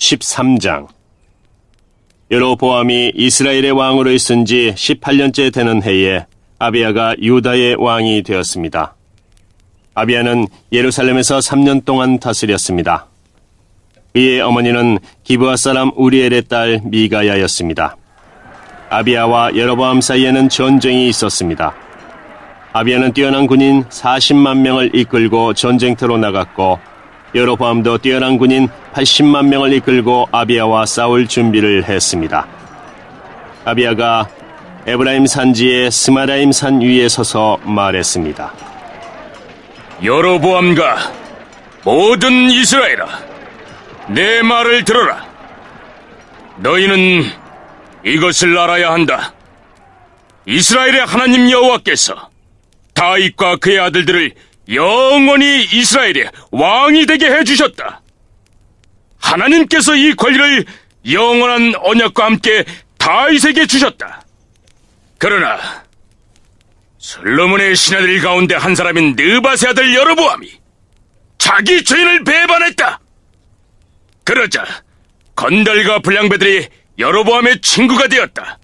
13장. 여로보암이 이스라엘의 왕으로 있은 지 18년째 되는 해에 아비야가 유다의 왕이 되었습니다. 아비야는 예루살렘에서 3년 동안 다스렸습니다. 그의 어머니는 기브아 사람 우리엘의 딸 미가야였습니다. 아비야와 여로보암 사이에는 전쟁이 있었습니다. 아비야는 뛰어난 군인 40만 명을 이끌고 전쟁터로 나갔고, 여로보암도 뛰어난 군인 80만 명을 이끌고 아비야와 싸울 준비를 했습니다. 아비야가 에브라임 산지의 스마라임 산 위에 서서 말했습니다. 여로보암과 모든 이스라엘아, 내 말을 들어라. 너희는 이것을 알아야 한다. 이스라엘의 하나님 여호와께서 다윗과 그의 아들들을 영원히 이스라엘의 왕이 되게 해주셨다. 하나님께서 이 권리를 영원한 언약과 함께 다윗에게 주셨다. 그러나 솔로몬의 신하들 가운데 한 사람인 느밧의 아들 여로보암이 자기 죄인을 배반했다. 그러자 건달과 불량배들이 여로보암의 친구가 되었다.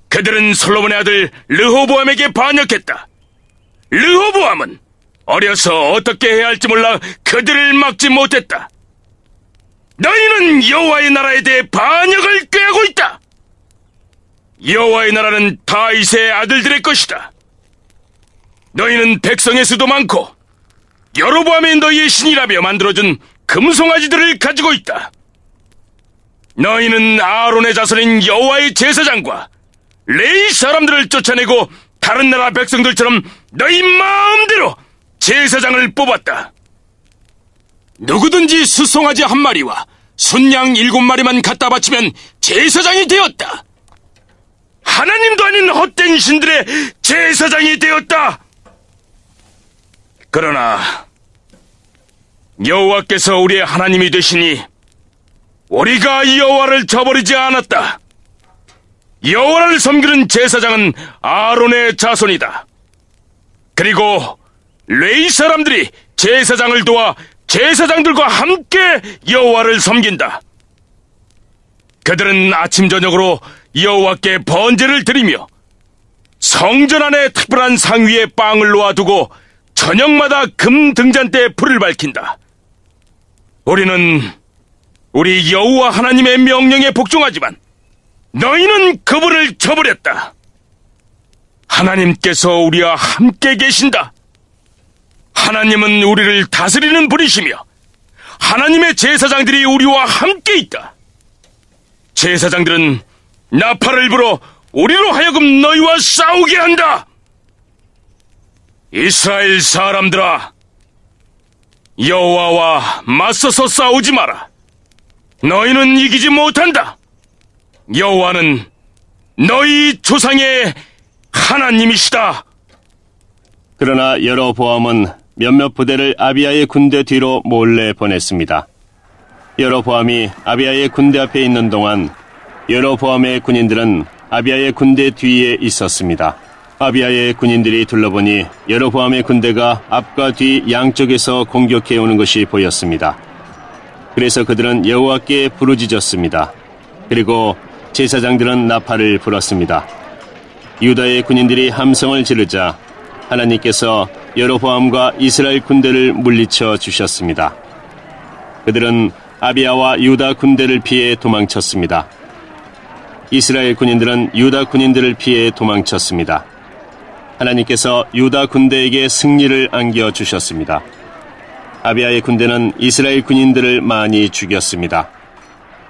그들은 솔로몬의 아들 르호보암에게 반역했다. 르호보암은 어려서 어떻게 해야 할지 몰라 그들을 막지 못했다. 너희는 여호와의 나라에 대해 반역을 꾀하고 있다. 여호와의 나라는 다윗의 아들들의 것이다. 너희는 백성의 수도 많고 여로보암이 너희의 신이라며 만들어준 금송아지들을 가지고 있다. 너희는 아론의 자손인 여호와의 제사장과 레위 사람들을 쫓아내고 다른 나라 백성들처럼 너희 마음대로 제사장을 뽑았다. 누구든지 수송아지 한 마리와 순양 7마리만 갖다 바치면 제사장이 되었다. 하나님도 아닌 헛된 신들의 제사장이 되었다. 그러나 여호와께서 우리의 하나님이 되시니 우리가 여호와를 저버리지 않았다. 여호와를 섬기는 제사장은 아론의 자손이다. 그리고 레위 사람들이 제사장을 도와 제사장들과 함께 여호와를 섬긴다. 그들은 아침 저녁으로 여호와께 번제를 드리며 성전 안에 특별한 상 위에 빵을 놓아두고 저녁마다 금 등잔대에 불을 밝힌다. 우리는 우리 여호와 하나님의 명령에 복종하지만 너희는 그분을 저버렸다. 하나님께서 우리와 함께 계신다. 하나님은 우리를 다스리는 분이시며 하나님의 제사장들이 우리와 함께 있다. 제사장들은 나팔을 불어 우리로 하여금 너희와 싸우게 한다. 이스라엘 사람들아, 여호와와 맞서서 싸우지 마라. 너희는 이기지 못한다. 여호와는 너희 조상의 하나님이시다. 그러나 여로보암은 몇몇 부대를 아비야의 군대 뒤로 몰래 보냈습니다. 여로보암이 아비야의 군대 앞에 있는 동안 여로보암의 군인들은 아비야의 군대 뒤에 있었습니다. 아비야의 군인들이 둘러보니 여로보암의 군대가 앞과 뒤 양쪽에서 공격해 오는 것이 보였습니다. 그래서 그들은 여호와께 부르짖었습니다. 그리고 제사장들은 나팔을 불었습니다. 유다의 군인들이 함성을 지르자 하나님께서 여로보암과 이스라엘 군대를 물리쳐 주셨습니다. 그들은 아비야와 유다 군대를 피해 도망쳤습니다. 이스라엘 군인들은 유다 군인들을 피해 도망쳤습니다. 하나님께서 유다 군대에게 승리를 안겨주셨습니다. 아비야의 군대는 이스라엘 군인들을 많이 죽였습니다.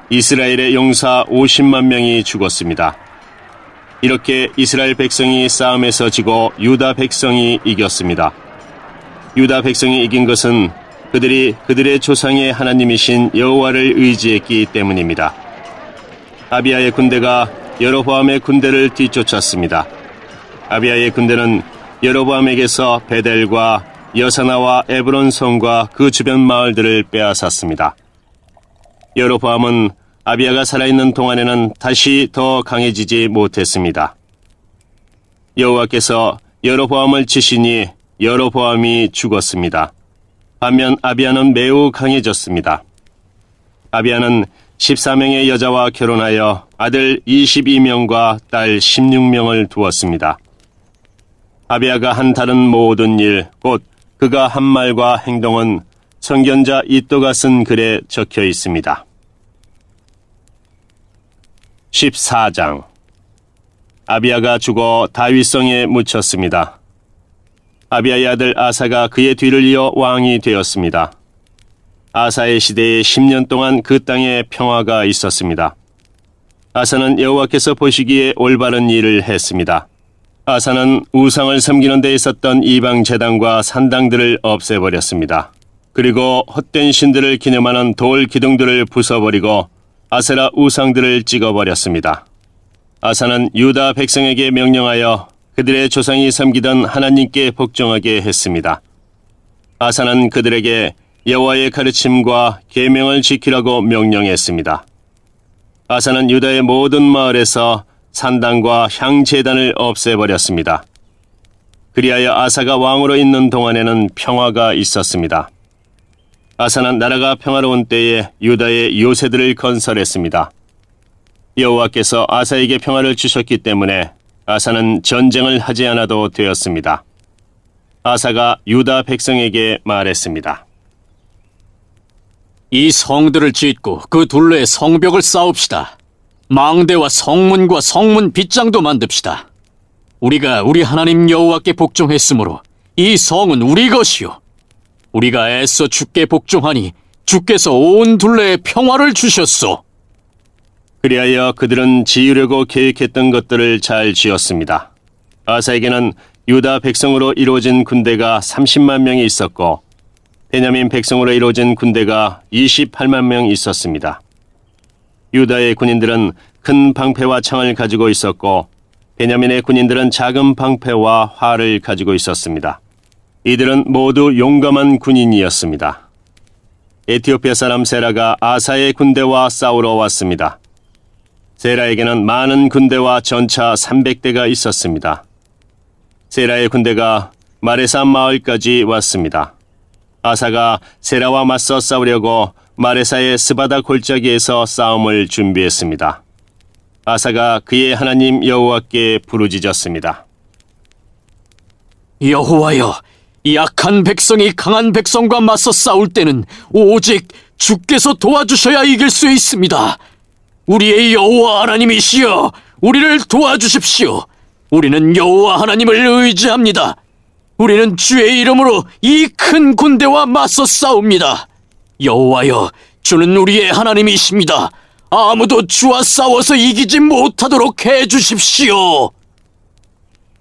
이스라엘의 용사 50만 명이 죽었습니다. 이렇게 이스라엘 백성이 싸움에서 지고 유다 백성이 이겼습니다. 유다 백성이 이긴 것은 그들이 그들의 조상의 하나님이신 여호와를 의지했기 때문입니다. 아비야의 군대가 여로보암의 군대를 뒤쫓았습니다. 아비야의 군대는 여로보암에게서 베델과 여사나와 에브론 성과 그 주변 마을들을 빼앗았습니다. 여로보암은 아비야가 살아있는 동안에는 다시 더 강해지지 못했습니다. 여호와께서 여로보암을 치시니 여로보암이 죽었습니다. 반면 아비야는 매우 강해졌습니다. 아비야는 14명의 여자와 결혼하여 아들 22명과 딸 16명을 두었습니다. 아비야가 한 다른 모든 일, 곧 그가 한 말과 행동은 선견자 이또가 쓴 글에 적혀 있습니다. 14장. 아비야가 죽어 다윗성에 묻혔습니다. 아비야의 아들 아사가 그의 뒤를 이어 왕이 되었습니다. 아사의 시대에 10년 동안 그 땅에 평화가 있었습니다. 아사는 여호와께서 보시기에 올바른 일을 했습니다. 아사는 우상을 섬기는 데 있었던 이방 제단과 산당들을 없애버렸습니다. 그리고 헛된 신들을 기념하는 돌 기둥들을 부숴버리고 아세라 우상들을 찍어버렸습니다. 아사는 유다 백성에게 명령하여 그들의 조상이 섬기던 하나님께 복종하게 했습니다. 아사는 그들에게 여호와의 가르침과 계명을 지키라고 명령했습니다. 아사는 유다의 모든 마을에서 산당과 향제단을 없애버렸습니다. 그리하여 아사가 왕으로 있는 동안에는 평화가 있었습니다. 아사는 나라가 평화로운 때에 유다의 요새들을 건설했습니다. 여호와께서 아사에게 평화를 주셨기 때문에 아사는 전쟁을 하지 않아도 되었습니다. 아사가 유다 백성에게 말했습니다. 이 성들을 짓고 그 둘레에 성벽을 쌓읍시다. 망대와 성문과 성문 빗장도 만듭시다. 우리가 우리 하나님 여호와께 복종했으므로 이 성은 우리 것이요. 우리가 애써 주께 복종하니 주께서 온 둘레에 평화를 주셨소. 그리하여 그들은 지으려고 계획했던 것들을 잘 지었습니다. 아사에게는 유다 백성으로 이루어진 군대가 30만 명이 있었고 베냐민 백성으로 이루어진 군대가 28만 명 있었습니다. 유다의 군인들은 큰 방패와 창을 가지고 있었고 베냐민의 군인들은 작은 방패와 활을 가지고 있었습니다. 이들은 모두 용감한 군인이었습니다. 에티오피아 사람 세라가 아사의 군대와 싸우러 왔습니다. 세라에게는 많은 군대와 전차 300대가 있었습니다. 세라의 군대가 마레사 마을까지 왔습니다. 아사가 세라와 맞서 싸우려고 마레사의 스바다 골짜기에서 싸움을 준비했습니다. 아사가 그의 하나님 여호와께 부르짖었습니다. 여호와여, 약한 백성이 강한 백성과 맞서 싸울 때는 오직 주께서 도와주셔야 이길 수 있습니다. 우리의 여호와 하나님이시여, 우리를 도와주십시오. 우리는 여호와 하나님을 의지합니다. 우리는 주의 이름으로 이 큰 군대와 맞서 싸웁니다. 여호와여, 주는 우리의 하나님이십니다. 아무도 주와 싸워서 이기지 못하도록 해주십시오.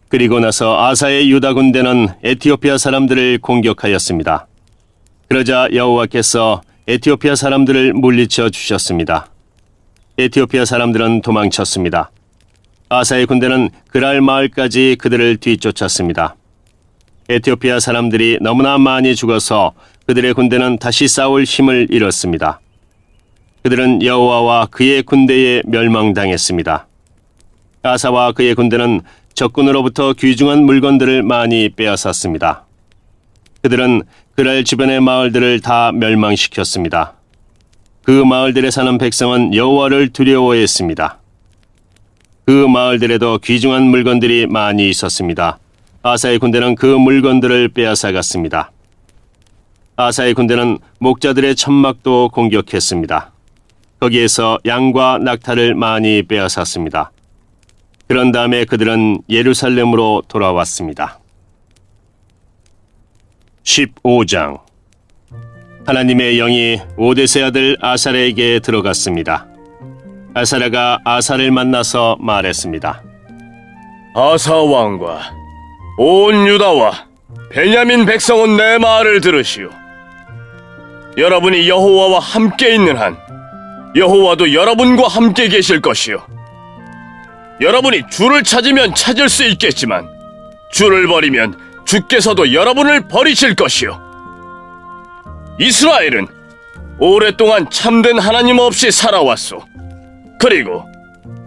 그리고 나서 아사의 유다 군대는 에티오피아 사람들을 공격하였습니다. 그러자 여호와께서 에티오피아 사람들을 물리쳐 주셨습니다. 에티오피아 사람들은 도망쳤습니다. 아사의 군대는 그랄 마을까지 그들을 뒤쫓았습니다. 에티오피아 사람들이 너무나 많이 죽어서 그들의 군대는 다시 싸울 힘을 잃었습니다. 그들은 여호와와 그의 군대에 멸망당했습니다. 아사와 그의 군대는 적군으로부터 귀중한 물건들을 많이 빼앗았습니다. 그들은 그랄 주변의 마을들을 다 멸망시켰습니다. 그 마을들에 사는 백성은 여호와를 두려워했습니다. 그 마을들에도 귀중한 물건들이 많이 있었습니다. 아사의 군대는 그 물건들을 빼앗아갔습니다. 아사의 군대는 목자들의 천막도 공격했습니다. 거기에서 양과 낙타를 많이 빼앗았습니다. 그런 다음에 그들은 예루살렘으로 돌아왔습니다. 15장. 하나님의 영이 오데세 아들 아사랴에게 들어갔습니다. 아사랴가 아사를 만나서 말했습니다. 아사 왕과 온 유다와 베냐민 백성은 내 말을 들으시오. 여러분이 여호와와 함께 있는 한 여호와도 여러분과 함께 계실 것이오. 여러분이 주를 찾으면 찾을 수 있겠지만 주를 버리면 주께서도 여러분을 버리실 것이오. 이스라엘은 오랫동안 참된 하나님 없이 살아왔소. 그리고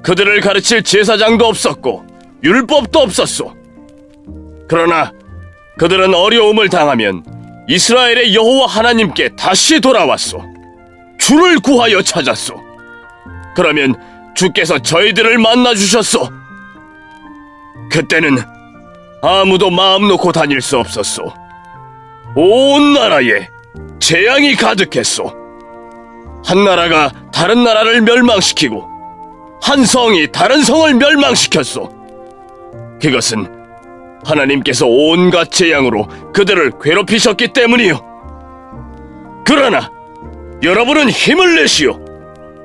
그들을 가르칠 제사장도 없었고 율법도 없었소. 그러나 그들은 어려움을 당하면 이스라엘의 여호와 하나님께 다시 돌아왔소. 주를 구하여 찾았소. 그러면 주께서 저희들을 만나주셨소. 그때는 아무도 마음 놓고 다닐 수 없었소. 온 나라에 재앙이 가득했소. 한 나라가 다른 나라를 멸망시키고 한 성이 다른 성을 멸망시켰소. 그것은 하나님께서 온갖 재앙으로 그들을 괴롭히셨기 때문이요. 그러나 여러분은 힘을 내시오.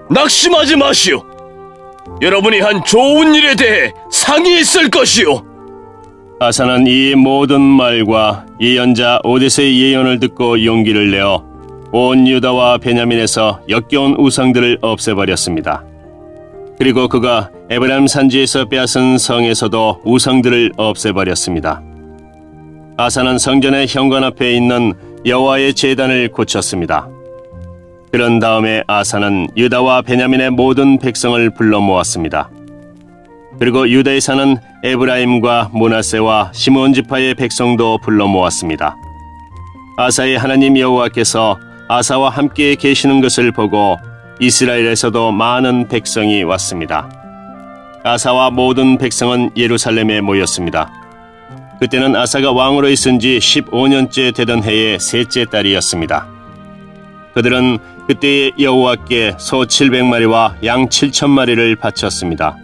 낙심하지 마시오. 여러분이 한 좋은 일에 대해 상이 있을 것이오. 아사는 이 모든 말과 예언자 오뎃의 예언을 듣고 용기를 내어 온 유다와 베냐민에서 역겨운 우상들을 없애버렸습니다. 그리고 그가 에브라임 산지에서 빼앗은 성에서도 우상들을 없애버렸습니다. 아사는 성전의 현관 앞에 있는 여호와의 제단을 고쳤습니다. 그런 다음에 아사는 유다와 베냐민의 모든 백성을 불러 모았습니다. 그리고 유다에 사는 에브라임과 므낫세와 시므온 지파의 백성도 불러 모았습니다. 아사의 하나님 여호와께서 아사와 함께 계시는 것을 보고 이스라엘에서도 많은 백성이 왔습니다. 아사와 모든 백성은 예루살렘에 모였습니다. 그때는 아사가 왕으로 있은 지 15년째 되던 해의 셋째 달이었습니다. 그들은 그때의 여호와께 소 700마리와 양 7,000마리를 바쳤습니다.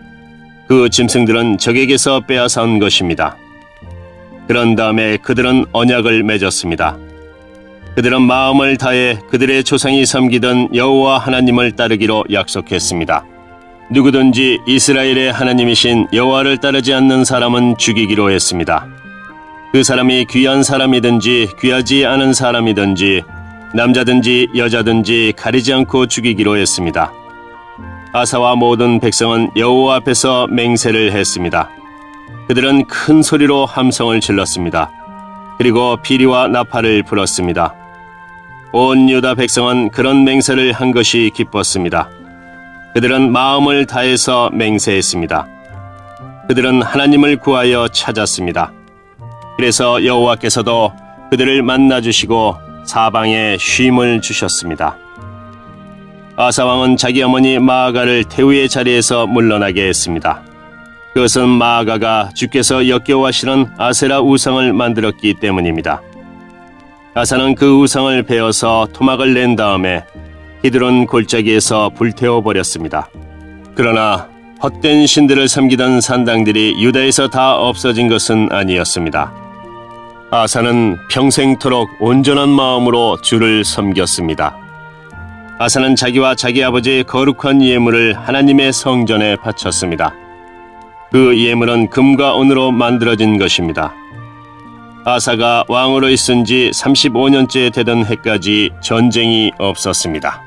그 짐승들은 적에게서 빼앗아온 것입니다. 그런 다음에 그들은 언약을 맺었습니다. 그들은 마음을 다해 그들의 조상이 섬기던 여호와 하나님을 따르기로 약속했습니다. 누구든지 이스라엘의 하나님이신 여호와를 따르지 않는 사람은 죽이기로 했습니다. 그 사람이 귀한 사람이든지 귀하지 않은 사람이든지 남자든지 여자든지 가리지 않고 죽이기로 했습니다. 아사와 모든 백성은 여호와 앞에서 맹세를 했습니다. 그들은 큰 소리로 함성을 질렀습니다. 그리고 피리와 나팔을 불었습니다. 온 유다 백성은 그런 맹세를 한 것이 기뻤습니다. 그들은 마음을 다해서 맹세했습니다. 그들은 하나님을 구하여 찾았습니다. 그래서 여호와께서도 그들을 만나주시고 사방에 쉼을 주셨습니다. 아사 왕은 자기 어머니 마아가를 태우의 자리에서 물러나게 했습니다. 그것은 마아가가 주께서 역겨워하시는 아세라 우상을 만들었기 때문입니다. 아사는 그 우상을 베어서 토막을 낸 다음에 기드론 골짜기에서 불태워 버렸습니다. 그러나 헛된 신들을 섬기던 산당들이 유다에서 다 없어진 것은 아니었습니다. 아사는 평생토록 온전한 마음으로 주를 섬겼습니다. 아사는 자기와 자기 아버지의 거룩한 예물을 하나님의 성전에 바쳤습니다. 그 예물은 금과 은으로 만들어진 것입니다. 아사가 왕으로 있은 지 35년째 되던 해까지 전쟁이 없었습니다.